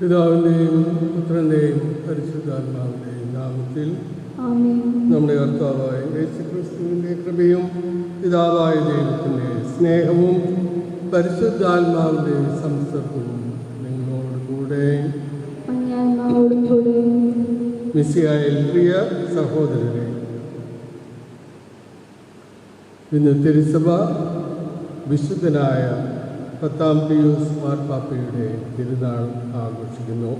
പിതാവിൻ്റെയും പുത്രൻ്റെയും പരിശുദ്ധാത്മാവിൻ്റെയും നാമത്തിൽ നമ്മുടെ കർത്താവായ യേശുക്രിസ്തുവിൻ്റെ കൃപയും പിതാവായ ദൈവത്തിൻ്റെ സ്നേഹവും പരിശുദ്ധാത്മാവിൻ്റെ സംസർഗവും നിങ്ങളോടുകൂടെ മിശിഹായിൽ പ്രിയ സഹോദരരെ, ഇന്ന് തിരുസഭ വിശുദ്ധനായ 10-ാം പിയൂസ് മാർപ്പാപ്പയുടെ തിരുനാൾ ആഘോഷിക്കുന്നു.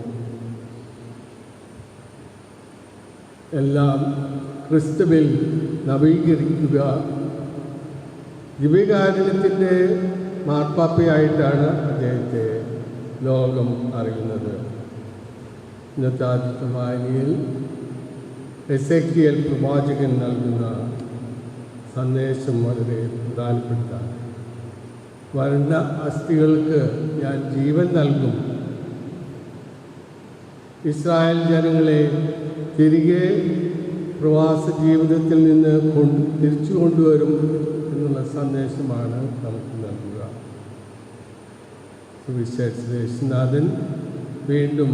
എല്ലാം ക്രിസ്തുവിൽ നവീകരിക്കുക. ദിവ്യകാരുണ്യത്തിൻ്റെ മാർപ്പാപ്പയായിട്ടാണ് അദ്ദേഹത്തെ ലോകം അറിയുന്നത്. ഇന്നത്തെ ആദ്യത്തെ വായനയിൽ എസേക്കിയേൽ പ്രവാചകൻ നൽകുന്ന സന്ദേശം വളരെ പ്രധാനപ്പെട്ടതാണ്. വരണ്ട അസ്ഥികൾക്ക് ഞാൻ ജീവൻ നൽകും, ഇസ്രായേൽ ജനങ്ങളെ തിരികെ പ്രവാസ ജീവിതത്തിൽ നിന്ന് തിരിച്ചു കൊണ്ടുവരും എന്നുള്ള സന്ദേശമാണ് നമുക്ക് നൽകുക. സുവിശേഷ യേശുനാഥൻ വീണ്ടും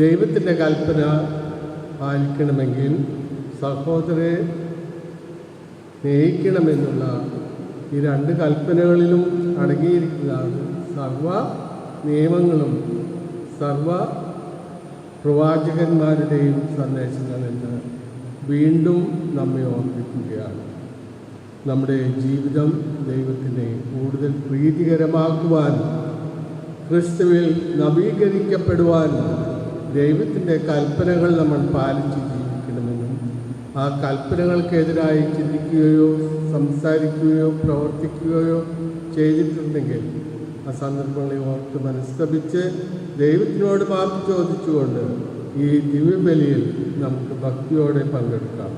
ദൈവത്തിൻ്റെ കൽപ്പന പാലിക്കണമെങ്കിൽ സഹോദരരെ സ്നേഹിക്കണമെന്നുള്ള ഈ 2 കൽപ്പനകളിലും അടങ്ങിയിരിക്കുന്നതാണ് സർവ നിയമങ്ങളും സർവ പ്രവാചകന്മാരുടെയും സന്ദേശങ്ങളെന്ന് വീണ്ടും നമ്മെ ഓർമ്മിപ്പിക്കുകയാണ്. നമ്മുടെ ജീവിതം ദൈവത്തിനെ കൂടുതൽ പ്രീതികരമാക്കുവാൻ, ക്രിസ്തുവിൽ നവീകരിക്കപ്പെടുവാൻ ദൈവത്തിൻ്റെ കൽപ്പനകൾ നമ്മൾ പാലിച്ച് ജീവിക്കണമെന്നും ആ കൽപ്പനകൾക്കെതിരായി ചിന്തിക്കുകയോ സംസാരിക്കുകയോ പ്രവർത്തിക്കുകയോ ചെയ്തിട്ടുണ്ടെങ്കിൽ ആ സന്ദർഭങ്ങളെ ഓർത്ത് മനസ്തപിച്ച് ദൈവത്തിനോട് മാപ്പ് ചോദിച്ചുകൊണ്ട് ഈ ദിവ്യബലിയിൽ നമുക്ക് ഭക്തിയോടെ പങ്കെടുക്കാം.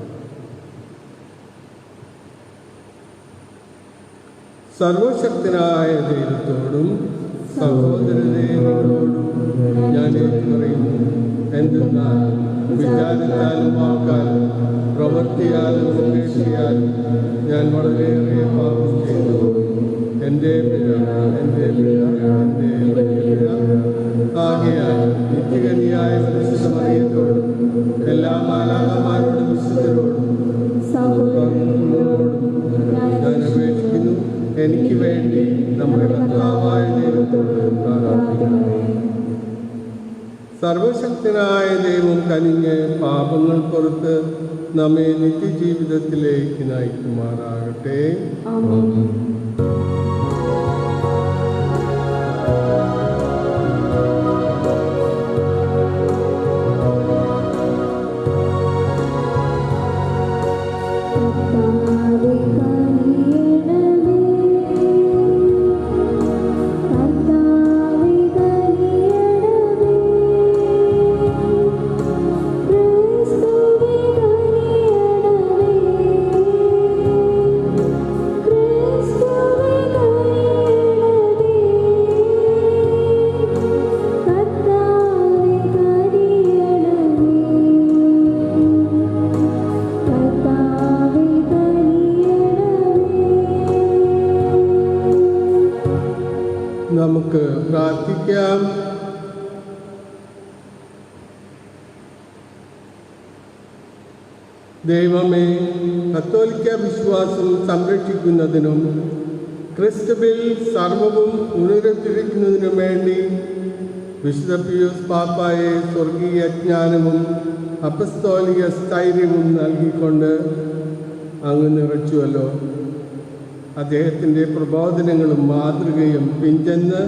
സർവശക്തനായ ദൈവത്തോടും സഹോദരങ്ങളോടും ഞാൻ പറയുന്നു, എന്തെന്നാൽ വിചാരത്താലും വാക്കാലും പ്രവൃത്തിയാലും ഉപേക്ഷയാലും ഞാൻ വളരെയേറെ പാപം ചെയ്തു. എൻ്റെ പിഴ ആകയാൽ നിത്യകന്യായ പരിശുദ്ധ മറിയത്തോടും എല്ലാ മാലാഖമാരോടും വിശുദ്ധരോടും ഞാൻ അപേക്ഷിക്കുന്നു, എനിക്ക് വേണ്ടി നമ്മുടെ കർത്താവായ ദൈവത്തോട് പ്രാർത്ഥിക്കണമേ. സർവശക്തനായ ദൈവം കനിഞ്ഞ് പാപങ്ങൾ പുറത്ത് നമ്മെ നിത്യജീവിതത്തിലേക്ക് നയിക്കുമാറാകട്ടെ. നമുക്ക് പ്രാർത്ഥിക്കാം. ദൈവമേ, കത്തോലിക്ക വിശ്വാസം സംരക്ഷിക്കുന്നതിനും ക്രിസ്തുവിൽ സർവവും പുനരുദ്ധരിക്കുന്നതിനും വേണ്ടി വിശുദ്ധ പിയൂസ് പാപ്പായെ സ്വർഗീയ ജ്ഞാനവും അപ്പസ്തോലിക സ്ഥൈര്യവും നൽകിക്കൊണ്ട് അങ്ങ് നിറച്ചുവല്ലോ. അദ്ദേഹത്തിൻ്റെ പ്രബോധനങ്ങളും മാതൃകയും പിഞ്ചെന്ന്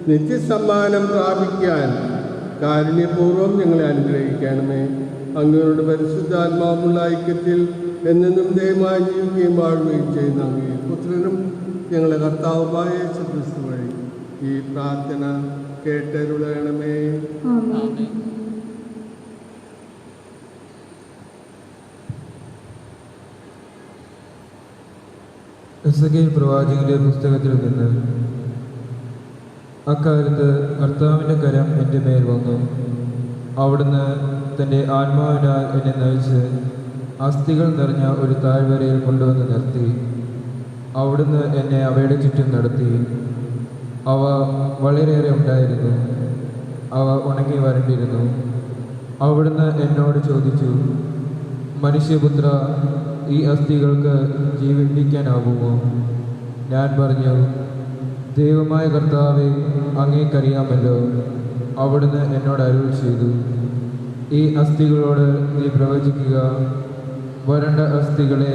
നിത്യസമ്മാനം പ്രാപിക്കാൻ കാരുണ്യപൂർവ്വം ഞങ്ങളെ അനുഗ്രഹിക്കണമേ. അങ്ങയുടെ പരിശുദ്ധാത്മാവുള്ള ഐക്യത്തിൽ എന്നെന്നും ദൈവമായി ജീവിക്കുകയും വാഴുകയും ചെയ്യുന്ന അങ്ങേ പുത്രനും ഞങ്ങളെ കർത്താവുമായ യേശുക്രിസ്തു വഴി ഈ പ്രാർത്ഥന കേട്ടരുളണമേ. എസെക്കിയേൽ പ്രവാചകന്റെ പുസ്തകത്തിൽ നിന്ന്, അക്കാലത്ത് കർത്താവിൻ്റെ കരം എൻ്റെ മേൽ വന്നു. അവിടുന്ന് തൻ്റെ ആത്മാവിനാൽ എന്നെ നയിച്ച് അസ്ഥികൾ നിറഞ്ഞ ഒരു താഴ്വരയിൽ കൊണ്ടുവന്ന് നിർത്തി. അവിടുന്ന് എന്നെ അവയുടെ ചുറ്റും നടത്തി. അവ വളരെയേറെ ഉണ്ടായിരുന്നു. അവ ഉണങ്ങി വരണ്ടിരുന്നു. അവിടുന്ന് എന്നോട് ചോദിച്ചു, മനുഷ്യപുത്ര, ഈ അസ്ഥികൾക്ക് ജീവിപ്പിക്കാനാവുമോ? ഞാൻ പറഞ്ഞു, ദൈവമായ കർത്താവേ, അങ്ങേക്കറിയാമല്ലോ. അവിടുന്ന് എന്നോട് അരുൾ ചെയ്തു, ഈ അസ്ഥികളോട് നീ പ്രവചിക്കുക, വരണ്ട അസ്ഥികളെ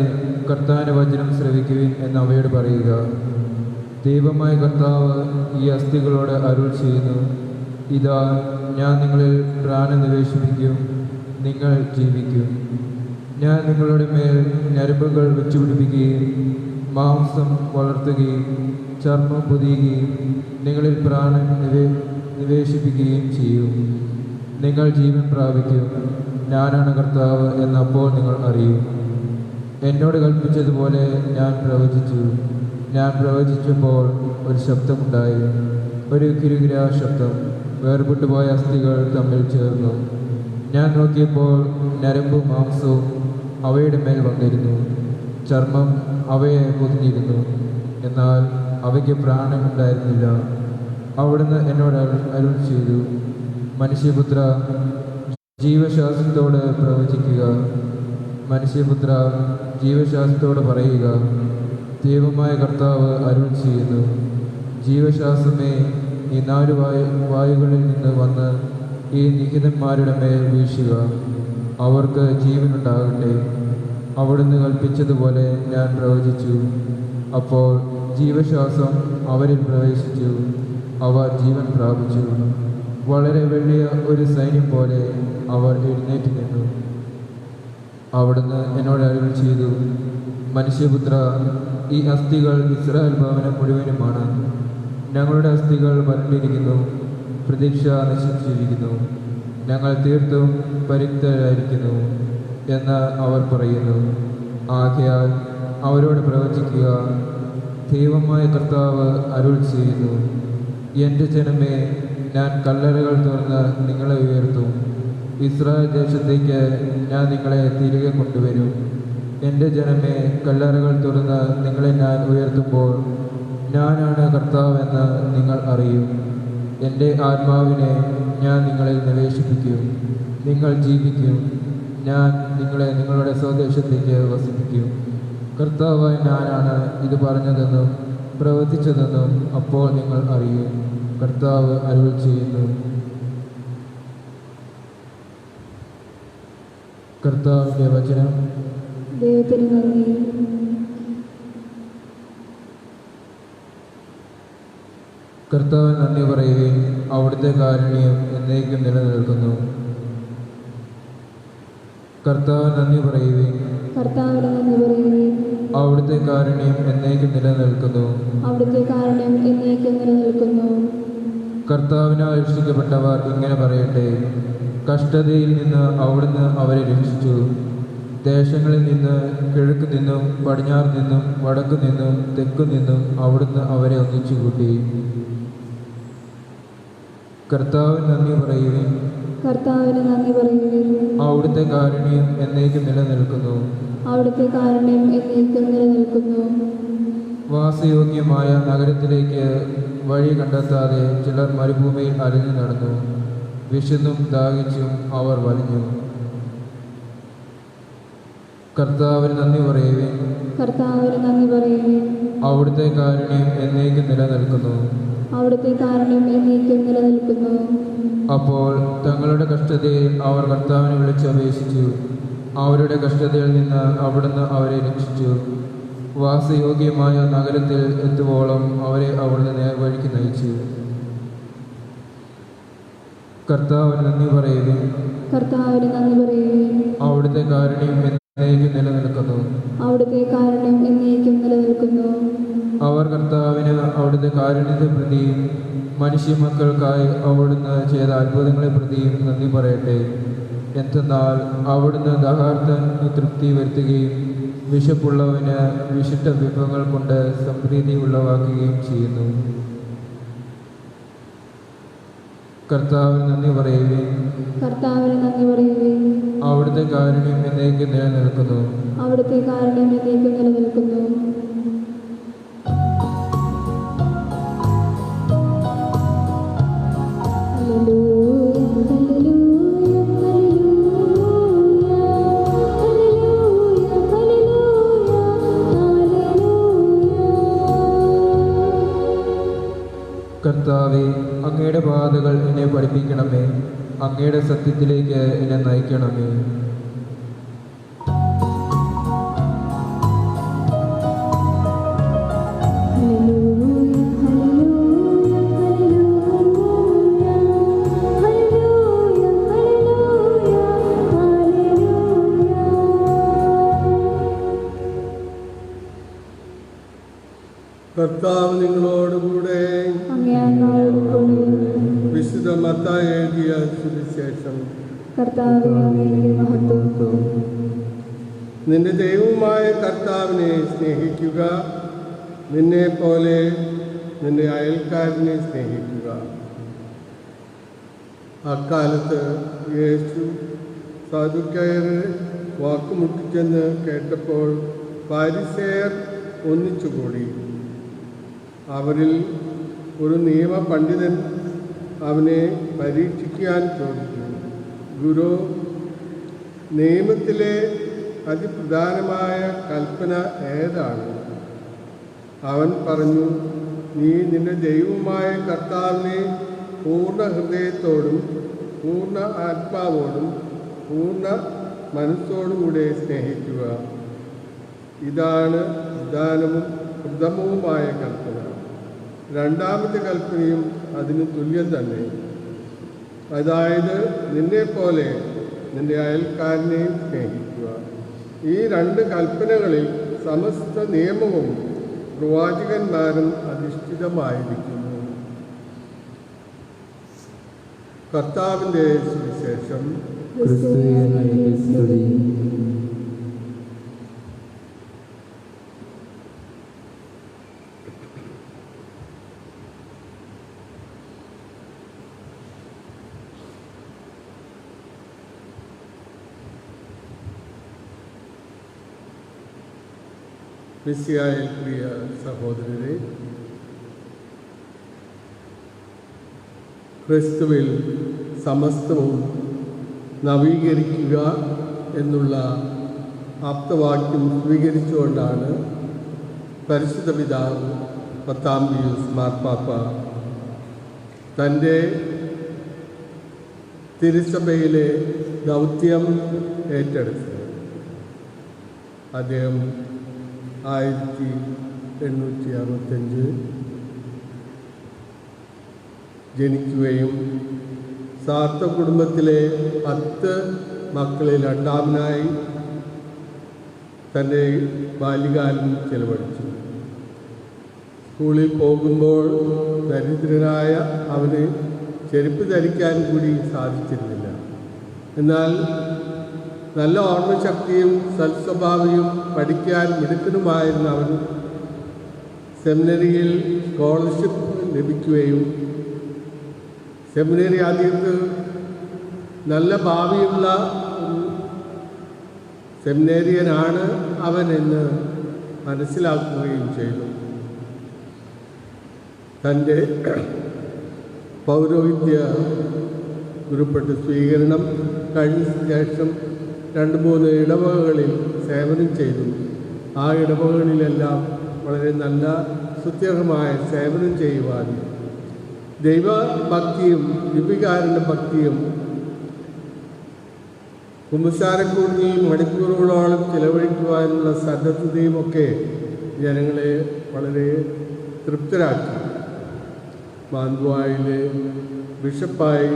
കർത്താവിൻ്റെ വചനം ശ്രവിക്കുവിൻ എന്ന് അവയോട് പറയുക. ദൈവമായ കർത്താവ് ഈ അസ്ഥികളോട് അരുൾ ചെയ്യുന്നു, ഇതാ ഞാൻ നിങ്ങളിൽ പ്രാണൻ നിവേശിപ്പിക്കും, നിങ്ങൾ ജീവിക്കും. ഞാൻ നിങ്ങളുടെ മേൽ ഞരമ്പുകൾ വെച്ചുപിടിപ്പിക്കുകയും മാംസം വളർത്തുകയും ചർമ്മം പൊതിയുകയും നിങ്ങളിൽ പ്രാണൻ നിവേശിപ്പിക്കുകയും ചെയ്യും. നിങ്ങൾ ജീവൻ പ്രാപിക്കും. ഞാനാണ് കർത്താവ് എന്നപ്പോൾ നിങ്ങൾ അറിയും. എന്നോട് കൽപ്പിച്ചതുപോലെ ഞാൻ പ്രവചിച്ചു. ഞാൻ പ്രവചിച്ചപ്പോൾ ഒരു ശബ്ദമുണ്ടായി, ഒരു കിരുകിരാ ശബ്ദം. വേർപെട്ടുപോയ അസ്ഥികൾ തമ്മിൽ ചേർന്നു. ഞാൻ നോക്കിയപ്പോൾ ഞരമ്പും മാംസവും അവയുടെ മേൽ വന്നിരുന്നു. ചർമ്മം അവയെ പൊതിഞ്ഞിരുന്നു, എന്നാൽ അവയ്ക്ക് പ്രാണൻ ഉണ്ടായിരുന്നില്ല. അവിടുന്ന് എന്നോട് അരുൾ ചെയ്തു, മനുഷ്യപുത്ര, ജീവശാസ്ത്രത്തോട് പ്രവചിക്കുക. മനുഷ്യപുത്ര, ജീവശാസ്ത്രത്തോട് പറയുക, ദൈവമായ കർത്താവ് അരുൾ ചെയ്യുന്നു, ജീവശാസ്ത്രമേ, ഈ 4 വായുകളിൽ നിന്ന് വന്ന് ഈ നിഹിതന്മാരുടെ മേൽ വീശുക, അവർക്ക് ജീവനുണ്ടാകട്ടെ. അവിടുന്ന് കൽപ്പിച്ചതുപോലെ ഞാൻ പ്രവചിച്ചു. അപ്പോൾ ജീവശ്വാസം അവരിൽ പ്രവേശിച്ചു. അവർ ജീവൻ പ്രാപിച്ചു. വളരെ വലിയ ഒരു സൈന്യം പോലെ അവർ എഴുന്നേറ്റ് നിന്നു. അവിടുന്ന് എന്നോട് അരുൾ ചെയ്തു, മനുഷ്യപുത്ര, ഈ അസ്ഥികൾ ഇസ്രായേൽ ഭവനം മുഴുവനുമാണ്. ഞങ്ങളുടെ അസ്ഥികൾ വരണ്ടിരിക്കുന്നു, പ്രതീക്ഷ നശിച്ചിരിക്കുന്നു, ഞങ്ങൾ തീർത്തും പരിക്തരായിരിക്കുന്നു എന്ന് അവർ പറയുന്നു. ആകയാൽ അവരോട് പ്രവചിക്കുക, ദൈവമായ കർത്താവ് അരുൾ ചെയ്യുന്നു, എൻ്റെ ജനമേ, ഞാൻ കല്ലറകൾ തുറന്ന് നിങ്ങളെ ഉയർത്തും. ഇസ്രായേൽ ദേശത്തേക്ക് ഞാൻ നിങ്ങളെ തിരികെ കൊണ്ടുവരും. എൻ്റെ ജനമേ, കല്ലറകൾ തുറന്ന് നിങ്ങളെ ഞാൻ ഉയർത്തുമ്പോൾ ഞാനാണ് കർത്താവെന്ന് നിങ്ങൾ അറിയും. എൻ്റെ ആത്മാവിനെ ഞാൻ നിങ്ങളിൽ നിവേശിപ്പിക്കും, നിങ്ങൾ ജീവിക്കും. ഞാൻ നിങ്ങളെ നിങ്ങളുടെ സ്വദേശത്തേക്ക് വസിപ്പിക്കും. കർത്താവായ ഞാനാണ് ഇത് പറഞ്ഞതെന്നും പ്രവർത്തിച്ചതെന്നും അപ്പോൾ നിങ്ങൾ അറിയും. കർത്താവ് അരുൾ ചെയ്യുന്നു. കർത്താവിൻ്റെ വചനം. ദൈവത്തിന് നന്ദി. കർത്താവ് നന്ദി പറയുകയും അവിടുത്തെ കാരുണ്യം എന്നേക്കും നിലനിൽക്കുന്നു. കർത്താവ് നന്ദി പറയുകയും കർത്താവിന് നന്ദി പറയുകയും അവിടുത്തെ കാരുണ്യം എന്നേക്കും നിലനിൽക്കുന്നു. അവിടുത്തെ കാരുണ്യം എന്നേക്കും നിലനിൽക്കുന്നു. കർത്താവിനാൽ രക്ഷിക്കപ്പെട്ടവർ ഇങ്ങനെ പറയട്ടെ, കഷ്ടതയിൽ നിന്ന് അവിടുന്ന് അവരെ രക്ഷിച്ചു. ദേശങ്ങളിൽ നിന്ന്, കിഴക്ക് നിന്നും പടിഞ്ഞാറ് നിന്നും വടക്കു നിന്നും തെക്കു നിന്നും അവിടുന്ന് അവരെ ഒന്നിച്ചു കൂട്ടി. കർത്താവിന് നന്ദി പറയുകയും കർത്താവിന് നന്ദി പറയുകയും അവിടുത്തെ കാരുണ്യം എന്നേക്കും നിലനിൽക്കുന്നു. അവിടുത്തെ കാരുണ്യം എന്നേക്കും നിലനിൽക്കുന്നു. വാസയോഗ്യമായ നഗരത്തിലേക്ക് വഴി കണ്ടെത്താതെ ചിലർ മരുഭൂമിയിൽ അലഞ്ഞു നടന്നു. വിശന്നും ദാഹിച്ചും അവർ വലിഞ്ഞു. കർത്താവിന് നന്ദി പറയുകയും കർത്താവിന് നന്ദി പറയുകയും അവിടുത്തെ കാരുണ്യം എന്നേക്കും നിലനിൽക്കുന്നു. അവിടുത്തെ കാരുണ്യം എന്നേക്കും നിലനിൽക്കുന്നു. അപ്പോൾ തങ്ങളുടെ കഷ്ടതയിൽ അവർ കർത്താവിനെ വിളിച്ചപേക്ഷിച്ചു. അവരുടെ കഷ്ടതയിൽ നിന്ന് അവിടുന്ന് അവരെ രക്ഷിച്ചു. വാസയോഗ്യമായ നഗരത്തിൽ എത്തുവോളം അവരെ അവിടുന്ന് നേർവഴിക്ക് നയിച്ചു. കർത്താവിന് നന്ദി പറയുകയും കർത്താവിന് നന്ദി പറയുകയും അവിടുത്തെ കാരുണ്യം എന്നേക്കും നിലനിൽക്കുന്നു. അവിടുത്തെ കാരുണ്യം എന്നേക്കും നിലനിൽക്കുന്നു. അവർ കർത്താവിന് അവിടുത്തെ കാരുണ്യത്തെ പ്രതിയും മനുഷ്യമക്കൾക്കായി അവിടുന്ന് ചെയ്ത അത്ഭുതങ്ങളെ പ്രതിയും നന്ദി പറയട്ടെ. എന്തെന്നാൽ അവിടുന്ന് ദാഹാർത്തന് തൃപ്തി വരുത്തുകയും വിശപ്പുള്ളവന് വിശിഷ്ട വിഭവങ്ങൾ കൊണ്ട് സംപ്രീതി ഉളവാക്കുകയും ചെയ്യുന്നു. കർത്താവിന് നന്ദി പറയുകയും കർത്താവിന് നന്ദി പറയുകയും അവിടുത്തെ കാരുണ്യം എന്നേക്കും നിലനിൽക്കുന്നു. അവിടുത്തെ കാരുണ്യം എന്നേക്കും നിലനിൽക്കുന്നു. കർത്താവേ, അങ്ങയുടെ പാതകൾ എന്നെ പഠിപ്പിക്കണമേ, അങ്ങയുടെ സത്യത്തിലേക്ക് എന്നെ നയിക്കണമേ. കർത്താവ് നിങ്ങളോടുകൂടെ. വിശുദ്ധ മത്തായി എഴുതിയ സുവിശേഷം. നിന്റെ ദൈവമായ കർത്താവിനെ സ്നേഹിക്കുക, നിന്നെ പോലെ നിന്റെ അയൽക്കാരനെ സ്നേഹിക്കുക. അക്കാലത്ത് യേശു സദുക്കയരെ വാക്കുമുട്ടിച്ചെന്ന് കേട്ടപ്പോൾ ഫരിസേയർ ഒന്നിച്ചുകൂടി. അവരിൽ ഒരു നിയമപണ്ഡിതൻ അവനെ പരീക്ഷിക്കാൻ ചോദിച്ചു, ഗുരു, നിയമത്തിലെ അതിപ്രധാനമായ കൽപ്പന ഏതാണ്? അവൻ പറഞ്ഞു, നീ നിന്റെ ദൈവമായ കർത്താവിനെ പൂർണ്ണ ഹൃദയത്തോടും പൂർണ്ണ ആത്മാവോടും പൂർണ്ണ മനസ്സോടും കൂടെ സ്നേഹിക്കുക. ഇതാണ് പ്രധാനവും പ്രഥമവുമായ കൽപ്പന. രണ്ടാമത്തെ കൽപ്പനയും അതിന് തുല്യം തന്നെ. അതായത്, നിന്നെപ്പോലെ നിന്റെ അയൽക്കാരനെയും സ്നേഹിക്കുക. ഈ രണ്ട് കൽപ്പനകളിൽ സമസ്ത നിയമവും പ്രവാചകന്മാരും അധിഷ്ഠിതമായിരിക്കുന്നു. കർത്താവിൻ്റെ സുവിശേഷം. മിശിഹായിൽ പ്രിയ സഹോദരരെ, ക്രിസ്തുവിൽ സമസ്തവും നവീകരിക്കുക എന്നുള്ള ആപ്തവാക്യം സ്വീകരിച്ചുകൊണ്ടാണ് പരിശുദ്ധ പിതാവ് 10-ാം പീയൂസ് മാർപ്പാപ്പ തൻ്റെ തിരുസഭയിലെ ദൗത്യം ഏറ്റെടുത്തത്. അദ്ദേഹം 1865 ജനിക്കുകയും സാർത്ത കുടുംബത്തിലെ 10 മക്കളിൽ രണ്ടാമനായി തൻ്റെ ബാല്യകാലം ചെലവഴിച്ചു. സ്കൂളിൽ പോകുമ്പോൾ ദരിദ്രനായ അവന് ചെരുപ്പ് ധരിക്കാൻ കൂടി സാധിച്ചിരുന്നില്ല. എന്നാൽ നല്ല ഓർമ്മശക്തിയും സൽസ്വഭാവവും പഠിക്കാൻ മിടുക്കനുമായിരുന്ന അവൻ സെമിനറിയിൽ സ്കോളർഷിപ്പ് ലഭിക്കുകയും സെമിനറി അധികൃതർ നല്ല ഭാവിയുള്ള ഒരു സെമിനേറിയനാണ് അവനെന്ന് മനസ്സിലാക്കുകയും ചെയ്തു. തൻ്റെ പൗരോഹിത്യ ഗുരുപ്പെട്ട സ്വീകരണം കഴിഞ്ഞ ശേഷം 2-3 ഇടവകകളിൽ സേവനം ചെയ്തു. ആ ഇടവകകളിലെല്ലാം വളരെ നല്ല സുത്യർഹമായ സേവനം ചെയ്യുവാൻ ദൈവഭക്തിയും ദിപികാരണ ഭക്തിയും കുമ്പസാരക്കൂടിൽ മണിക്കൂറുകളോളം ചിലവഴിക്കുവാനുള്ള സന്നദ്ധതയുമൊക്കെ ജനങ്ങളെ വളരെ തൃപ്തരാക്കി. മാന്തുവായിലെ ബിഷപ്പായി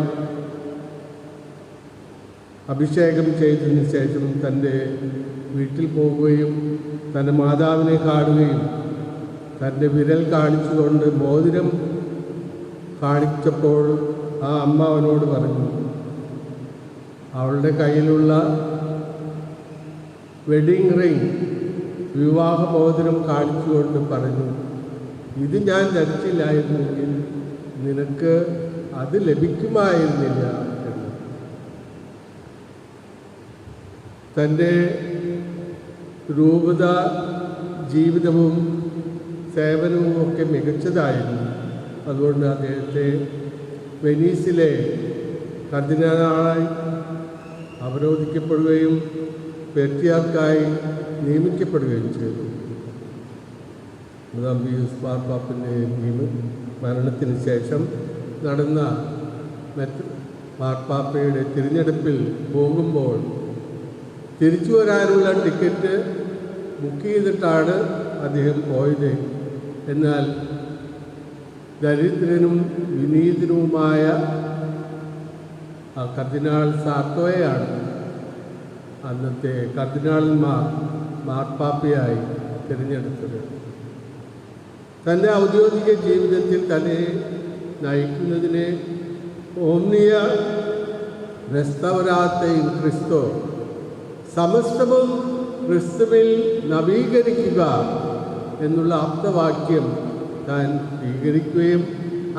അഭിഷേകം ചെയ്തതിന് ശേഷം തൻ്റെ വീട്ടിൽ പോവുകയും തൻ്റെ മാതാവിനെ കാണുകയും തൻ്റെ വിരൽ കാണിച്ചുകൊണ്ട് മോതിരം കാണിച്ചപ്പോൾ ആ അമ്മ അവനോട് പറഞ്ഞു, അവളുടെ കയ്യിലുള്ള വെഡിങ് റിംഗ് വിവാഹ മോതിരം കാണിച്ചുകൊണ്ട് പറഞ്ഞു, ഇത് ഞാൻ ധരിച്ചില്ലായിരുന്നെങ്കിൽ നിനക്ക് അത് ലഭിക്കുമായിരുന്നില്ല എന്ന്. തൻ്റെ രൂപത ജീവിതവും സേവനവും ഒക്കെ മികച്ചതായിരുന്നു. അതുകൊണ്ട് അദ്ദേഹത്തെ വെനീസിലെ കർദിനാളായി അവരോധിക്കപ്പെടുകയും പെട്രിയാർക്കായി നിയമിക്കപ്പെടുകയും ചെയ്തു. 10-ാം പീയൂസ് മാർപ്പാപ്പൻ്റെ മരണത്തിന് ശേഷം നടന്ന മാർപ്പാപ്പയുടെ തിരഞ്ഞെടുപ്പിൽ പോകുമ്പോൾ തിരിച്ചു വരാനുള്ള ടിക്കറ്റ് ബുക്ക് ചെയ്തിട്ടാണ് അദ്ദേഹം പോയത്. എന്നാൽ ദരിദ്രനും വിനീതനുമായ കർദിനാൾ സാർത്തോയെയാണ് അന്നത്തെ കർദിനാളന്മാർ മാർപ്പാപ്പയായി തിരഞ്ഞെടുത്തത്. തൻ്റെ ഔദ്യോഗിക ജീവിതത്തിൽ തന്നെ നയിക്കുന്നതിനെ ഓംനിയ റെസ്റ്റൗറാത്തേയും ക്രിസ്തോ, സമസ്തവും ക്രിസ്തുവിൽ നവീകരിക്കുക എന്നുള്ള ആപ്തവാക്യം താൻ സ്വീകരിക്കുകയും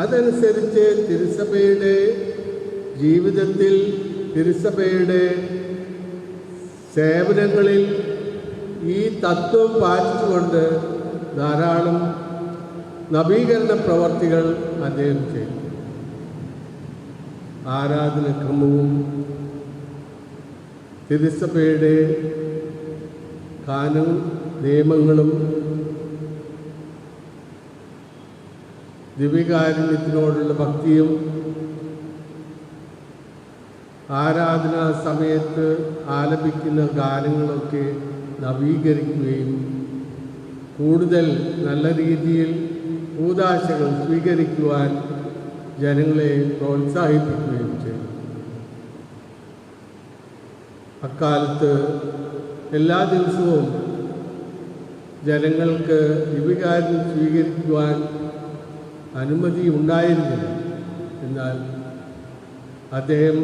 അതനുസരിച്ച് തിരുസഭയുടെ ജീവിതത്തിൽ തിരുസഭയുടെ സേവനങ്ങളിൽ ഈ തത്വം പാലിച്ചുകൊണ്ട് ധാരാളം നവീകരണ പ്രവർത്തികൾ അദ്ദേഹം ചെയ്തു. ആരാധനക്രമവും തിരുസഭയുടെ കാനവും നിയമങ്ങളും ദിവ്യകാരുണ്യത്തിനോടുള്ള ഭക്തിയും ആരാധനാ സമയത്ത് ആലപിക്കുന്ന ഗാനങ്ങളൊക്കെ നവീകരിക്കുകയും കൂടുതൽ നല്ല രീതിയിൽ കൂദാശകൾ സ്വീകരിക്കുവാൻ ജനങ്ങളെ പ്രോത്സാഹിപ്പിക്കുകയും ചെയ്തു. അക്കാലത്ത് എല്ലാ ദിവസവും ജനങ്ങൾക്ക് ദിവ്യകാരുണ്യം സ്വീകരിക്കുവാൻ അനുമതി ഉണ്ടായിരുന്നില്ല. എന്നാൽ അദ്ദേഹം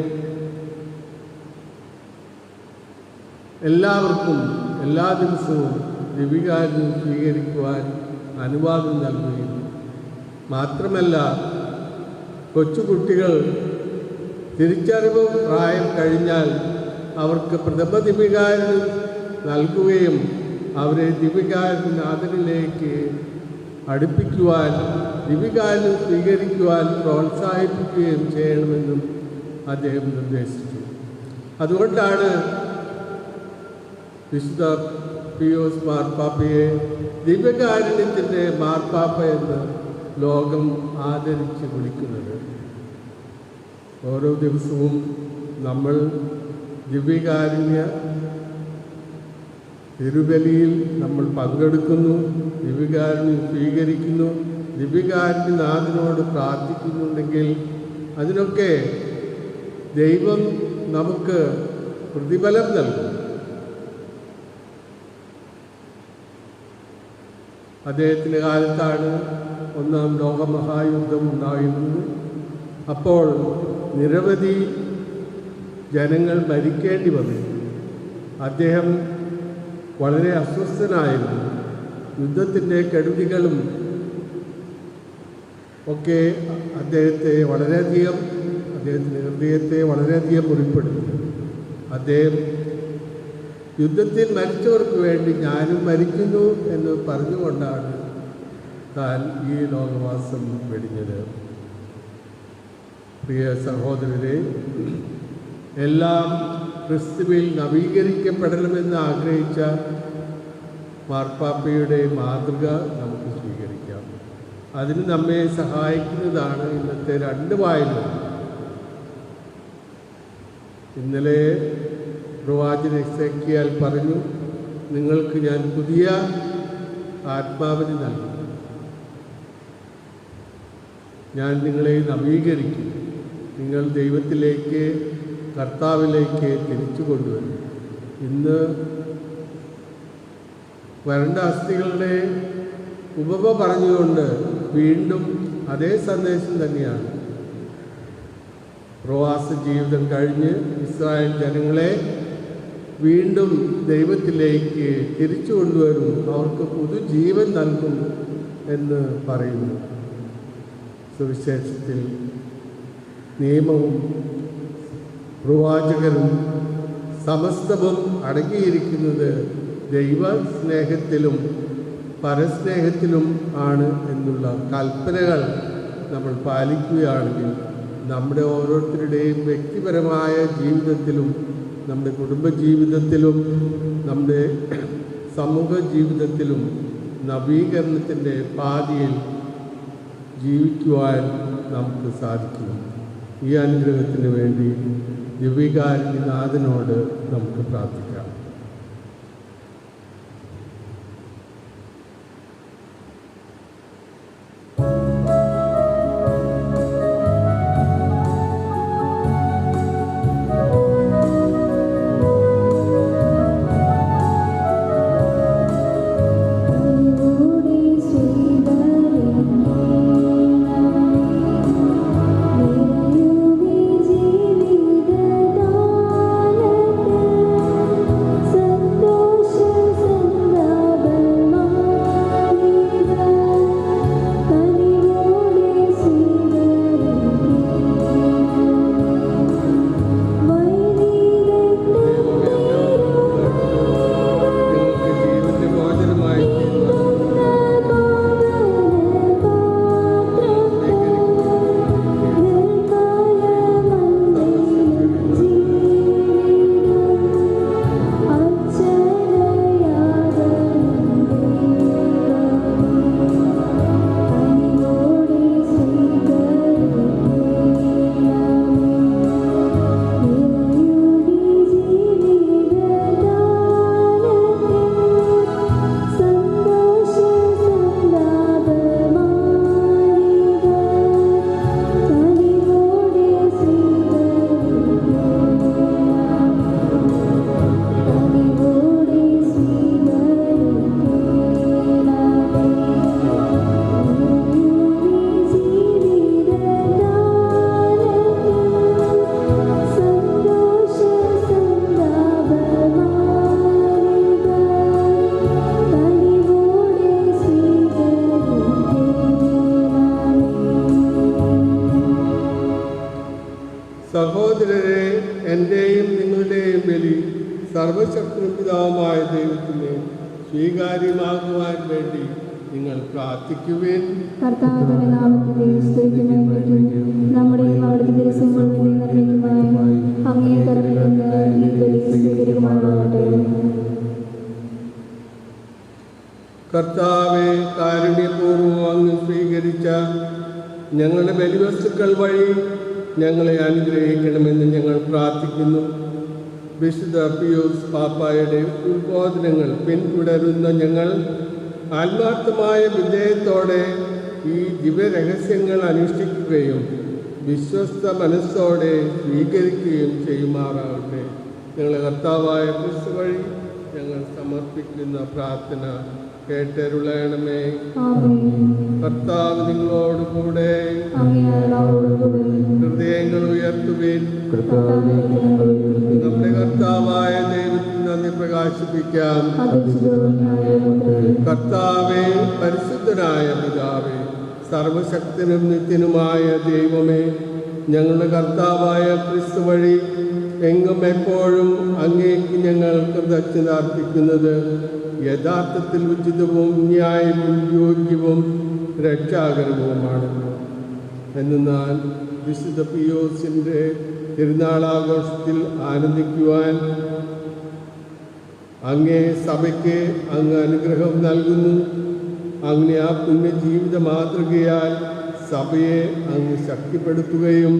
എല്ലാവർക്കും എല്ലാ ദിവസവും ദിവ്യകാരുണ്യം സ്വീകരിക്കുവാൻ അനുവാദം നൽകുകയും മാത്രമല്ല, കൊച്ചുകുട്ടികൾ തിരിച്ചറിവ് പ്രായം കഴിഞ്ഞാൽ അവർക്ക് പ്രഥമ ദിവ്യകാരുണ്യം നൽകുകയും അവരെ ദിവ്യകാരുണ്യനാഥനിലേക്ക് അടുപ്പിക്കുവാൻ ദിവ്യകാരുണ്യം സ്വീകരിക്കുവാൻ പ്രോത്സാഹിപ്പിക്കുകയും ചെയ്യണമെന്നും അദ്ദേഹം നിർദ്ദേശിച്ചു. അതുകൊണ്ടാണ് വിശുദ്ധ പിയൂസ് മാർപ്പാപ്പയെ ദിവ്യകാരുണ്യത്തിൻ്റെ മാർപ്പാപ്പ എന്ന് ലോകം ആദരിച്ച് വിളിക്കുന്നത്. ഓരോ ദിവസവും നമ്മൾ ദിവ്യകാരുണ്യ തിരുബലിയിൽ നമ്മൾ പങ്കെടുക്കുന്നു, ദിവ്യകാരുണ്യം സ്വീകരിക്കുന്നു, ദിവ്യകാരുണ്യനാഥനോട് പ്രാർത്ഥിക്കുന്നുണ്ടെങ്കിൽ അതിനൊക്കെ ദൈവം നമുക്ക് പ്രതിഫലം നൽകും. അദ്ദേഹത്തിൻ്റെ കാലത്താണ് ഒന്നാം ലോകമഹായുദ്ധം ഉണ്ടായിരുന്നത്. അപ്പോൾ നിരവധി ജനങ്ങൾ മരിക്കേണ്ടി വന്നു. അദ്ദേഹം വളരെ അസ്വസ്ഥനായിരുന്നു. യുദ്ധത്തിൻ്റെ കെടുതികളും ഒക്കെ അദ്ദേഹത്തിൻ്റെ ഹൃദയത്തെ വളരെയധികം മുറിപ്പെടുത്തി. അദ്ദേഹം യുദ്ധത്തിൽ മരിച്ചവർക്ക് വേണ്ടി ഞാനും മരിക്കുന്നു എന്ന് പറഞ്ഞുകൊണ്ടാണ് താൻ ഈ ലോകവാസം വെടിഞ്ഞത്. പ്രിയ സഹോദരരെ, എല്ലാം ക്രിസ്തുവിൽ നവീകരിക്കപ്പെടണമെന്ന് ആഗ്രഹിച്ച മാർപ്പാപ്പയുടെ മാതൃക നമുക്ക് സ്വീകരിക്കാം. അതിന് നമ്മെ സഹായിക്കുന്നതാണ് ഇന്നത്തെ 2 വായനകൾ. ഇന്നലെ പ്രവാചകൻ എസേക്കിയാൽ പറഞ്ഞു, നിങ്ങൾക്ക് ഞാൻ പുതിയ ആത്മാവിനെ നൽകും, ഞാൻ നിങ്ങളെ നവീകരിക്കും, നിങ്ങൾ ദൈവത്തിലേക്ക് കർത്താവിലേക്ക് തിരിച്ചു കൊണ്ടുവരും. ഇന്ന് വരണ്ട അസ്ഥികളുടെ ഉപമ പറഞ്ഞുകൊണ്ട് വീണ്ടും അതേ സന്ദേശം തന്നെയാണ്. പ്രവാസ ജീവിതം കഴിഞ്ഞ് ഇസ്രായേൽ ജനങ്ങളെ വീണ്ടും ദൈവത്തിലേക്ക് തിരിച്ചു കൊണ്ടുവരും, അവർക്ക് പുതുജീവൻ നൽകും എന്ന് പറയുന്നു. സുവിശേഷത്തിൽ നിയമവും പ്രവാചകരും സമസ്തവും അടങ്ങിയിരിക്കുന്നത് ദൈവസ്നേഹത്തിലും പരസ്നേഹത്തിലും ആണ് എന്നുള്ള കൽപ്പനകൾ നമ്മൾ പാലിക്കുകയാണെങ്കിൽ നമ്മുടെ ഓരോരുത്തരുടെയും വ്യക്തിപരമായ ജീവിതത്തിലും നമ്മുടെ കുടുംബജീവിതത്തിലും നമ്മുടെ സമൂഹ ജീവിതത്തിലും നവീകരണത്തിൻ്റെ പാതയിൽ ജീവിക്കുവാൻ നമുക്ക് സാധിക്കും. ഈ അനുഗ്രഹത്തിന് വേണ്ടി ദിവ്യകാരുണ്യനാഥനോട് നമുക്ക് പ്രാർത്ഥിക്കാം. സഹോദരരെ, എൻ്റെയും നിങ്ങളുടെയും ബലി സർവശക്തപിതാവുമായ ദൈവത്തിന് സ്വീകാര്യമാകുവാൻ വേണ്ടി നിങ്ങൾ പ്രാർത്ഥിക്കുവിൻ. കർത്താവിന്റെ നാമത്തിന്റെ സ്തുതിക്കും നമ്മുടെയും അവിടുത്തെ ദിവസങ്ങളുടെയും നന്മയ്ക്കുമായി അങ്ങേ കരങ്ങളിൽ നിന്ന് ഈ ബലി സ്വീകരിക്കുമാറാകട്ടെ. കർത്താവെ, കാരുണ്യപൂർവ്വം അങ്ങ് സ്വീകരിച്ച ഞങ്ങളുടെ ബലിവസ്തുക്കൾ വഴി ഞങ്ങളെ അനുഗ്രഹിക്കണമെന്ന് ഞങ്ങൾ പ്രാർത്ഥിക്കുന്നു. വിശുദ്ധ പിയൂസ് പാപ്പായുടെ ഉദ്ബോധനങ്ങൾ പിന്തുടരുന്ന ഞങ്ങൾ ആത്മാർത്ഥമായ വിധേയത്തോടെ ഈ ദിവ്യരഹസ്യങ്ങൾ അനുഷ്ഠിക്കുകയും വിശ്വസ്ത മനസ്സോടെ സ്വീകരിക്കുകയും ചെയ്യുമാറാകട്ടെ. ഞങ്ങളെ കർത്താവായ ക്രിസ്തു വഴി ഞങ്ങൾ സമർപ്പിക്കുന്ന പ്രാർത്ഥന കേട്ടരുളണമേ. കർത്താവ് നിങ്ങളോടുകൂടെ. ഹൃദയങ്ങൾ ഉയർത്തുവിൻ. നമ്മുടെ കർത്താവായ ദൈവത്തിന് നന്ദി പ്രകാശിപ്പിക്കാം. കർത്താവേ, പരിശുദ്ധനായ പിതാവേ, സർവശക്തനും നിത്യനുമായ ദൈവമേ, ഞങ്ങളുടെ കർത്താവായ ക്രിസ്തു വഴി എങ്ങും എപ്പോഴും അങ്ങേക്ക് ഞങ്ങൾ കൃതജ്ഞത അർപ്പിക്കുന്നത് യഥാർത്ഥത്തിൽ ഉചിതവും ന്യായവും യോഗ്യവും രക്ഷാകരവുമാണല്ലോ. എന്നാൽ വിശുദ്ധ പിയൂസിൻ്റെ തിരുനാളാഘോഷത്തിൽ ആനന്ദിക്കുവാൻ അങ്ങേ സഭയ്ക്ക് അങ്ങ് അനുഗ്രഹം നൽകുന്നു. അങ്ങനെ ആ പുണ്യജീവിത മാതൃകയാൽ സഭയെ അങ്ങ് ശക്തിപ്പെടുത്തുകയും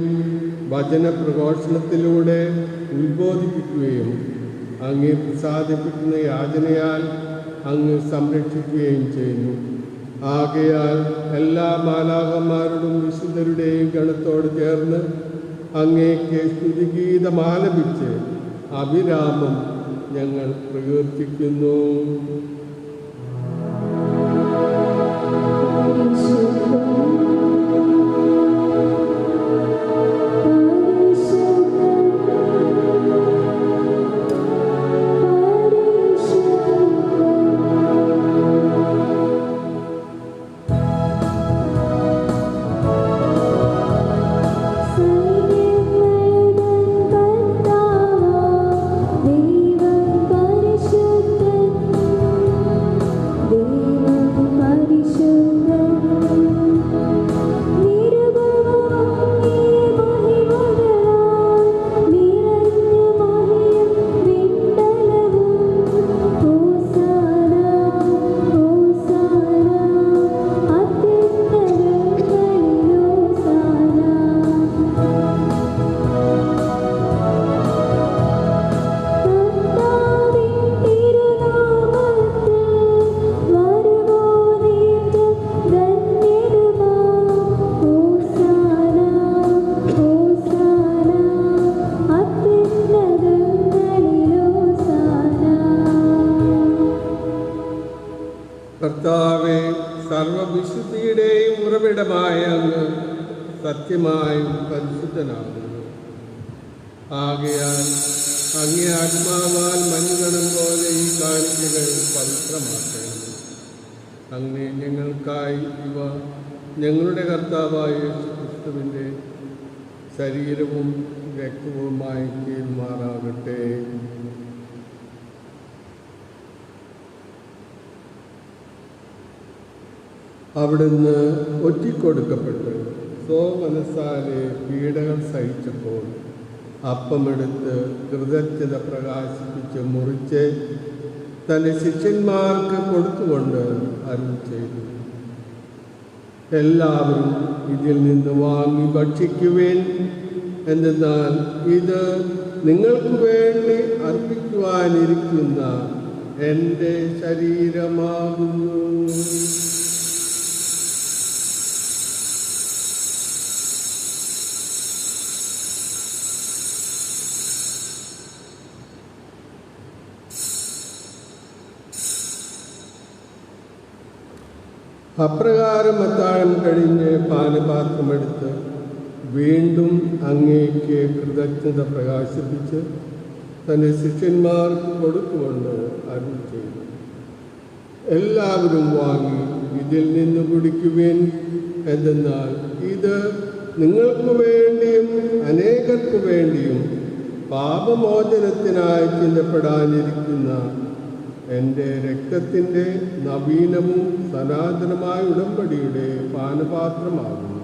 വചന പ്രഘോഷണത്തിലൂടെ ഉത്ബോധിപ്പിക്കുകയും അങ്ങേ പ്രസാദിപ്പിക്കുന്ന യാചനയാൽ അങ്ങ് സംരക്ഷിക്കുകയും ചെയ്യുന്നു. ആകയാൽ എല്ലാ മാലാഖമാരോടും വിശുദ്ധരുടെയും ഗണത്തോട് ചേർന്ന് അങ്ങേക്ക് സ്തുതിഗീതം ആലപിച്ച് അഭിരാമം ഞങ്ങൾ പ്രകീർത്തിക്കുന്നു. ദൈവം പരിശുദ്ധൻ കർത്താവേ, സർവവിശുദ്ധിയുടെയും ഉറവിടമായ അങ്ങ് സത്യമായും പരിശുദ്ധനാകുന്നു. ആകയാൽ അങ്ങേ ആത്മാവാൽ മഞ്ഞുകണം പോലെ ഈ കാണിക്കകൾ പവിത്രമാക്കണം. അങ്ങേ ഞങ്ങൾക്കായി ഇവ ഞങ്ങളുടെ കർത്താവായ യേശുക്രിസ്തുവിൻ്റെ ശരീരവും രക്തവുമായി തീരുമാറാകട്ടെ. അവിടുന്ന് ഒറ്റിക്കൊടുക്കപ്പെട്ട് സ്വമനസ്സാലെ പീഡകൾ സഹിച്ചപ്പോൾ അപ്പമെടുത്ത് കൃതജ്ഞത പ്രകാശിപ്പിച്ച് മുറിച്ച് തൻ്റെ ശിഷ്യന്മാർക്ക് കൊടുത്തുകൊണ്ട് അരുൾ ചെയ്തു, എല്ലാവരും ഇതിൽ നിന്ന് വാങ്ങി ഭക്ഷിക്കുവേൻ. എന്തെന്നാൽ ഇത് നിങ്ങൾക്ക് വേണ്ടി അർപ്പിക്കുവാനിരിക്കുന്ന എൻ്റെ ശരീരമാകുന്നു. അപ്രകാരം അത്താഴം കഴിഞ്ഞ് പാനപാത്രമെടുത്ത് വീണ്ടും അങ്ങേക്ക് കൃതജ്ഞത പ്രകാശിപ്പിച്ച് തൻ്റെ ശിഷ്യന്മാർക്ക് കൊടുത്തുകൊണ്ട് അരുൾ ചെയ്തു, എല്ലാവരും വാങ്ങി ഇതിൽ നിന്ന് കുടിക്കുവേൻ. എന്തെന്നാൽ ഇത് നിങ്ങൾക്ക് വേണ്ടിയും അനേകർക്ക് വേണ്ടിയും പാപമോചനത്തിനായി ചിന്തപ്പെടാനിരിക്കുന്ന എൻ്റെ രക്തത്തിൻ്റെ നവീനവും സനാതനമായ ഉടമ്പടിയുടെ പാനപാത്രമാകുന്നു.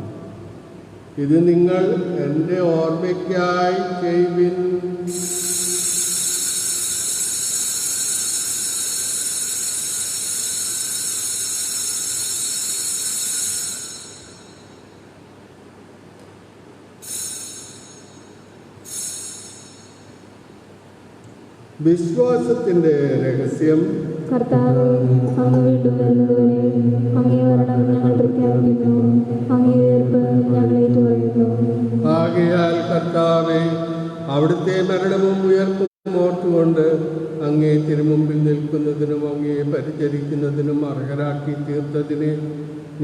ഇത് നിങ്ങൾ എൻ്റെ ഓർമ്മയ്ക്കായി ചെയ്യുവിൻ. വിശ്വാസത്തിൻ്റെ രഹസ്യം. കർത്താവേ, അങ്ങ് വീണ്ടും വരുന്നതുവരെ അങ്ങേ മരണം ഞങ്ങൾ പ്രഖ്യാപിക്കുന്നു, അങ്ങേ ഉയർപ്പ് ഞങ്ങൾ ഏറ്റുപറയുന്നു. ആകയാൽ കർത്താവേ, അവിടുത്തെ മരണവും ഉയർപ്പും ഓർത്തുകൊണ്ട് അങ്ങേ തിരുമുമ്പിൽ നിൽക്കുന്നതിനും അങ്ങയെ പരിചരിക്കുന്നതിനും അർഹരാക്കി തീർത്തതിന്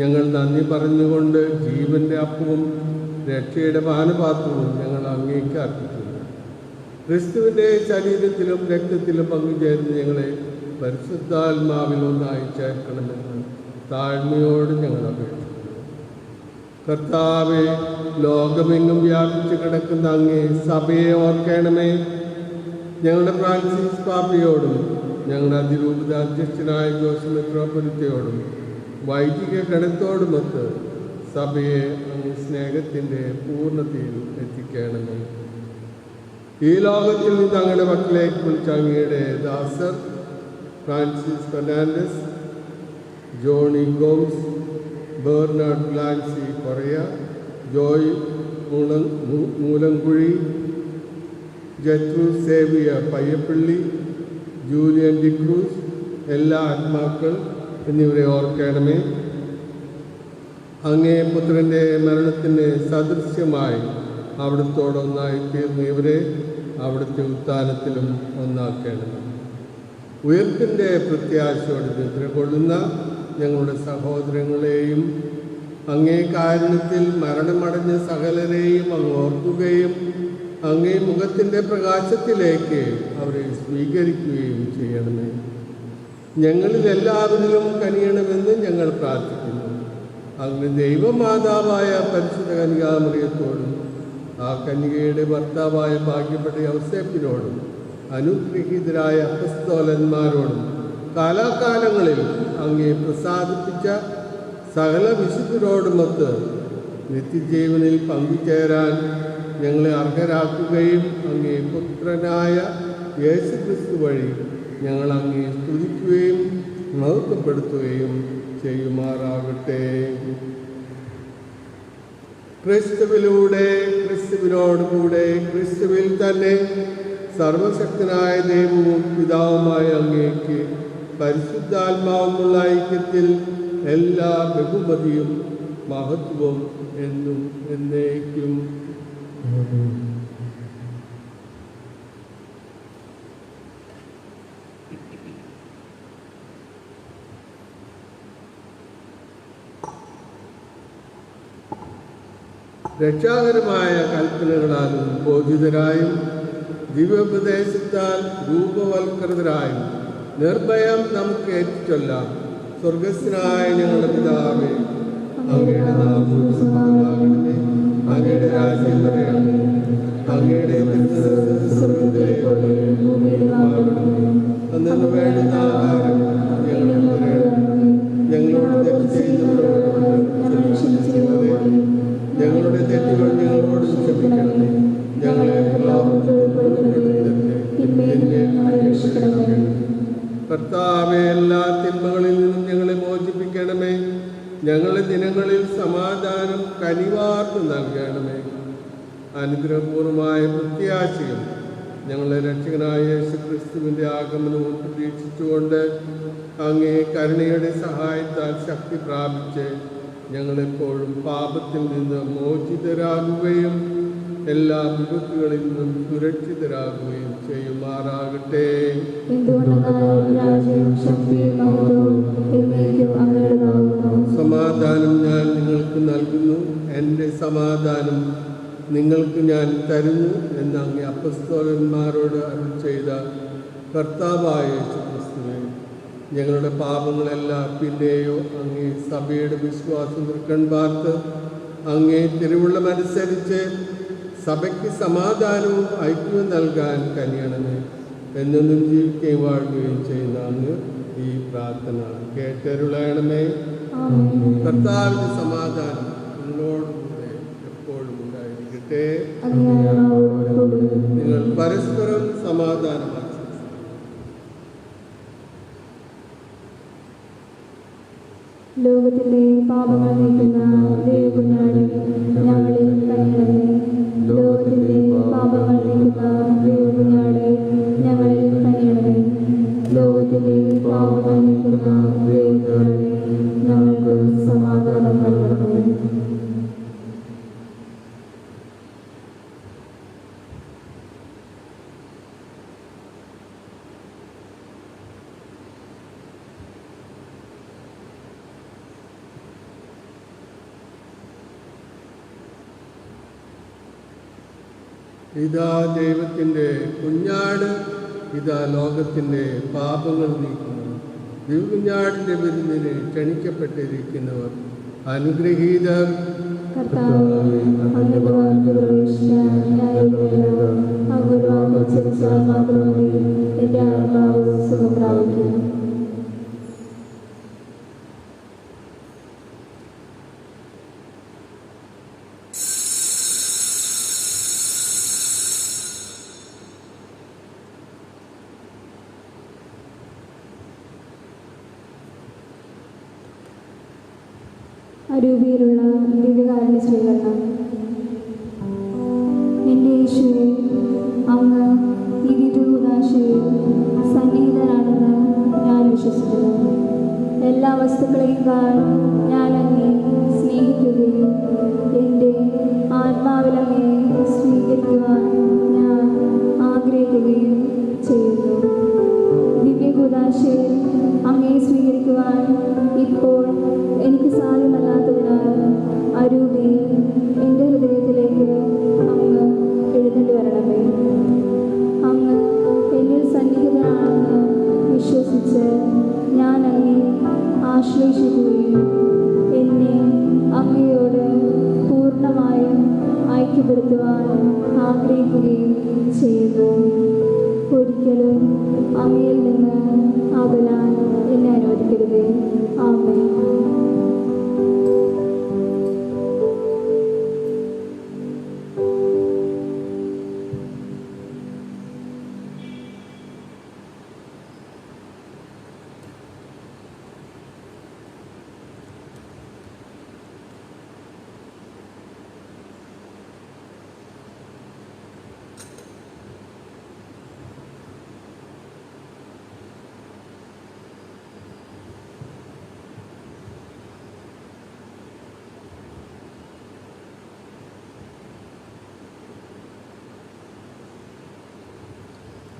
ഞങ്ങൾ നന്ദി പറഞ്ഞുകൊണ്ട് ജീവന്റെ അപ്പവും രക്ഷയുടെ പാനപാത്രവും ഞങ്ങൾ അങ്ങേക്ക് അർപ്പിക്കുന്നു. ക്രിസ്തുവിൻ്റെ ശരീരത്തിലും രക്തത്തിലും പങ്കുചേർന്ന് ഞങ്ങളെ പരിശുദ്ധാത്മാവിൽ ഒന്നായി ചേർക്കണമെന്ന് താഴ്മയോട് ഞങ്ങൾ അപേക്ഷിക്കുന്നു. കർത്താവെ, ലോകമെങ്ങും വ്യാപിച്ചു കിടക്കുന്ന അങ്ങേ സഭയെ ഓർക്കണമേ. ഞങ്ങളുടെ ഫ്രാൻസിസ് പാപ്പയോടും ഞങ്ങളുടെ അതിരൂപത അധ്യക്ഷനായ ജോസ് മെത്രോപ്പൊലിത്തയോടും വൈദിക ഗണത്തോടുമൊത്ത് സഭയെ അങ്ങ് സ്നേഹത്തിൻ്റെ പൂർണ്ണതയിൽ എത്തിക്കണമേ. ഈ ലോകത്തിൽ നിന്ന് അങ്ങയുടെ മക്കളിലേക്ക് വിളിച്ച അങ്ങയുടെ ദാസർ Francis Fernandez, Johny Gomes, Bernard Glancy Correa, Joy Moolankuzhi, Jethro സേവിയ പയ്യപ്പള്ളി, ജൂലിയൻ ഡിക്രൂസ്, എല്ലാ ആത്മാക്കൾ എന്നിവരെ ഓർക്കണമേ. അങ്ങേ പുത്രൻ്റെ മരണത്തിന് സദൃശ്യമായി അവിടുത്തോടൊന്നായി തീർന്ന ഇവരെ അവിടുത്തെ ഉത്ഥാനത്തിലും ഒന്നാക്കണമേ. ഉയർപ്പിൻ്റെ പ്രത്യാശയോടെ നിദ്ര കൊള്ളുന്ന ഞങ്ങളുടെ സഹോദരങ്ങളെയും അങ്ങേ കാരുണ്യത്തിൽ മരണമടഞ്ഞ സകലരെയും അങ്ങ് ഓർക്കുകയും അങ്ങേ മുഖത്തിൻ്റെ പ്രകാശത്തിലേക്ക് അവരെ സ്വീകരിക്കുകയും ചെയ്യണമേ. ഞങ്ങളിൽ എല്ലാവരിലും കനിയണമെന്ന് ഞങ്ങൾ പ്രാർത്ഥിക്കുന്നു. അങ്ങ് ദൈവമാതാവായ പരിശുദ്ധ കന്യകാമറിയത്തോടും ആ കന്യകയുടെ ഭർത്താവായ ഭാഗ്യപ്പെട്ട യൗസേപ്പിനോടും അനുഗ്രഹീതരായ അപ്പസ്തോലന്മാരോടും കാലാകാലങ്ങളിൽ അങ്ങേ പ്രസാദിപ്പിച്ച സകല വിശുദ്ധരോടുമൊത്ത് നിത്യജീവനിൽ പങ്കുചേരാൻ ഞങ്ങളെ അർഹരാക്കുകയും അങ്ങേ പുത്രനായ യേശുക്രിസ്തു വഴി ഞങ്ങൾ അങ്ങേ സ്തുതിക്കുകയും മഹത്വപ്പെടുത്തുകയും ചെയ്യുമാറാകട്ടെ. ക്രിസ്തുവിലൂടെ, ക്രിസ്തുവിനോടുകൂടെ, ക്രിസ്തുവിൽ തന്നെ സർവശക്തനായ ദൈവവും പിതാവുമായ അങ്ങേക്ക് പരിശുദ്ധാത്മാവുമുള്ള ഐക്യത്തിൽ എല്ലാ ബഹുമതിയും മഹത്വവും എന്നും എന്നേക്കും. രക്ഷാകരമായ കൽപ്പനകളാലും ബോധിതരായും ദിവ്യോപദേശത്താൽ രൂപവൽകൃതരായും നിർഭയം നമുക്ക് ഏറ്റുചൊല്ലാം. സ്വർഗസ്ഥനായ ഞങ്ങളുടെ പിതാവേ, അങ്ങയുടെ നാമം പൂജിതമാകണമേ. അങ്ങയുടെ രാജ്യം വരണമേ. അങ്ങയുടെ തിരുനാമം സ്വർഗ്ഗത്തിലെ പോലെ ഭൂമിയിലുമാകണമേ. അന്നു വേണ്ടുന്ന ആഹാരം ഞങ്ങൾക്ക് തരണമേ. ഞങ്ങളോട് തെറ്റ് ചെയ്യുന്നവരോട് ഞങ്ങൾ ക്ഷമിച്ചിരിക്കുന്നതേ. ഞങ്ങളുടെ തെറ്റുകൾ ഞങ്ങളോട് ക്ഷമിക്കണമേ. ഞങ്ങളെ പ്രലോഭനത്തിൽ ഉൾപ്പെടുത്തരുതേ. തിന്മയിൽ ഞങ്ങളെ രക്ഷിക്കണമേ. കർത്താവേ, എല്ലാ തിന്മകളിൽ നിന്നും ഞങ്ങളെ മോചിപ്പിക്കണമേ. ഞങ്ങളുടെ ദിനങ്ങളിൽ സമാധാനം കനിവാർന്ന് നൽകണമേ. അനുഗ്രഹപൂർവമായ പ്രത്യാശയും ഞങ്ങളുടെ രക്ഷകനായ യേശുക്രിസ്തുവിൻ്റെ ആഗമനവും പ്രതീക്ഷിച്ചുകൊണ്ട് അങ്ങേ കരുണയുടെ സഹായത്താൽ ശക്തി പ്രാപിച്ച് ഞങ്ങളെപ്പോഴും പാപത്തിൽ നിന്ന് മോചിതരാകുകയും എല്ലാ വിപത്തുകളിൽ നിന്നും സുരക്ഷിതരാകുകയും ചെയ്യുമാറാകട്ടെ. സമാധാനം ഞാൻ നിങ്ങൾക്ക് നൽകുന്നു, എൻ്റെ സമാധാനം നിങ്ങൾക്ക് ഞാൻ തരുന്നു എന്ന് അങ്ങേ അപ്പസ്തോലന്മാരോട് അരുൾ ചെയ്ത കർത്താവായ യേശുക്രിസ്തുവേ, ഞങ്ങളുടെ പാപങ്ങളെല്ലാം പിന്നെയോ അങ്ങേ സഭയുടെ വിശ്വാസം തൃക്കൺ പാർത്ത് അങ്ങേ തിരുവുള്ളമനുസരിച്ച് സഭയ്ക്ക് സമാധാനവും ഐക്യവും നൽകാൻ കനിയണമേ. എന്നും ജീവിക്കുകയും വാഴുകയും ചെയ്യുന്ന അങ്ങ് ഈ പ്രാർത്ഥന കേട്ടരുളയണമേ. കർത്താവിൻ്റെ സമാധാനം നിങ്ങളോടുകൂടെ എപ്പോഴും ഉണ്ടായിരിക്കട്ടെ. നിങ്ങൾ പരസ്പരം സമാധാനമായി ലോകത്തിന്റെ പാപങ്ങൾ നീക്കുന്ന ദൈവകുഞ്ഞാടേ, ഞങ്ങളിൽ കനിയണമേ. ലോകത്തിന്റെ പാപങ്ങൾ നീക്കുന്ന ദൈവകുഞ്ഞാടേ, ഞങ്ങളിൽ കനിയണമേ. ലോകത്തിന്റെ പാപങ്ങൾ നീക്കുന്ന ദൈവകുഞ്ഞാടേ, ഞങ്ങൾക്ക് സമാധാനം നൽകണമേ. ഇതാ ദൈവത്തിൻ്റെ കുഞ്ഞാട്, ഇതാ ലോകത്തിൻ്റെ പാപങ്ങൾ നീക്കുന്നു. ദിവകുഞ്ഞാടിൻ്റെ വിരുന്നിന് ക്ഷണിക്കപ്പെട്ടിരിക്കുന്നവർ അനുഗ്രഹീതർ. എന്റെ ആത്മാവ് സുഖം പ്രാപിക്കും. അരൂപിയിലുള്ള ദിവ്യകാരുണ്യ സ്വീകരണം. എൻ്റെ യേശുവേ, അങ്ങ് ഈ ദിവ്യകൂദാശയിൽ സന്നിഹിതനാണെന്ന് ഞാൻ വിശ്വസിക്കുന്നു. എല്ലാ വസ്തുക്കളെക്കാൾ ഞാൻ അങ്ങേ സ്നേഹിക്കുകയും എൻ്റെ ആത്മാവിലങ്ങേ സ്വീകരിക്കുവാൻ ഞാൻ ആഗ്രഹിക്കുകയും ചെയ്യുന്നു. ദിവ്യകൂദാശയിൽ അങ്ങേ സ്വീകരിക്കുവാൻ ഇപ്പോൾ എനിക്ക് സാധ്യമല്ലാത്തതിനാൽ അരൂപി എൻ്റെ ഹൃദയത്തിലേക്ക് അങ്ങ് എഴുന്നള്ളി വരണമേ. അങ്ങ് എന്നിൽ സന്നിഹിതനാണെന്ന് വിശ്വസിച്ച് ഞാൻ അങ്ങേ ആശ്ലേഷിക്കുകയും എന്നെ അങ്ങയോട് പൂർണ്ണമായും ഐക്യപ്പെടുത്തുവാൻ ആഗ്രഹിക്കുകയും ചെയ്യുന്നു. ഒരിക്കലും അങ്ങയിൽ നിന്ന് അകലാൻ എന്നെ അനുവദിക്കരുതേ. ആമേൻ.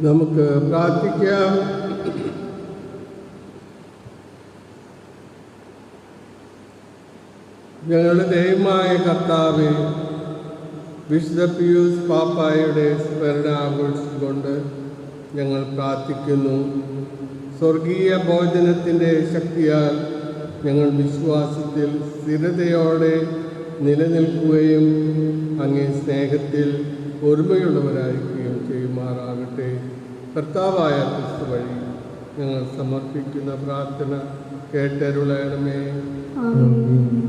നമുക്ക് പ്രാർത്ഥിക്കാം. ഞങ്ങളുടെ ദൈവമായ കർത്താവേ, വിശുദ്ധ പിയൂസ് പാപ്പായുടെ സ്മരണാഘോഷിച്ചുകൊണ്ട് ഞങ്ങൾ പ്രാർത്ഥിക്കുന്നു. സ്വർഗീയ ഭോജനത്തിൻ്റെ ശക്തിയാൽ ഞങ്ങൾ വിശ്വാസത്തിൽ സ്ഥിരതയോടെ നിലനിൽക്കുകയും അങ്ങേ സ്നേഹത്തിൽ ഒരുമയുള്ളവരായിരിക്കുകയും ചെയ്യുമാറാകട്ടെ. കർത്താവായ ക്രിസ്തു വഴി ഞങ്ങൾ സമർപ്പിക്കുന്ന പ്രാർത്ഥന കേട്ടരുളയണമേ.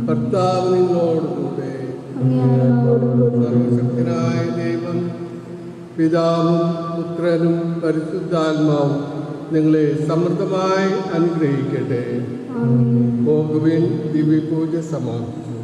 കർത്താവ് നിങ്ങളോടുകൂടെ. സർവശക്തനായ ദൈവം പിതാവും പുത്രനും പരിശുദ്ധാത്മാവും നിങ്ങളെ സമൃദ്ധമായി അനുഗ്രഹിക്കട്ടെ. പോകുവിൻ, ദിവ്യപൂജ സമാപിച്ചു.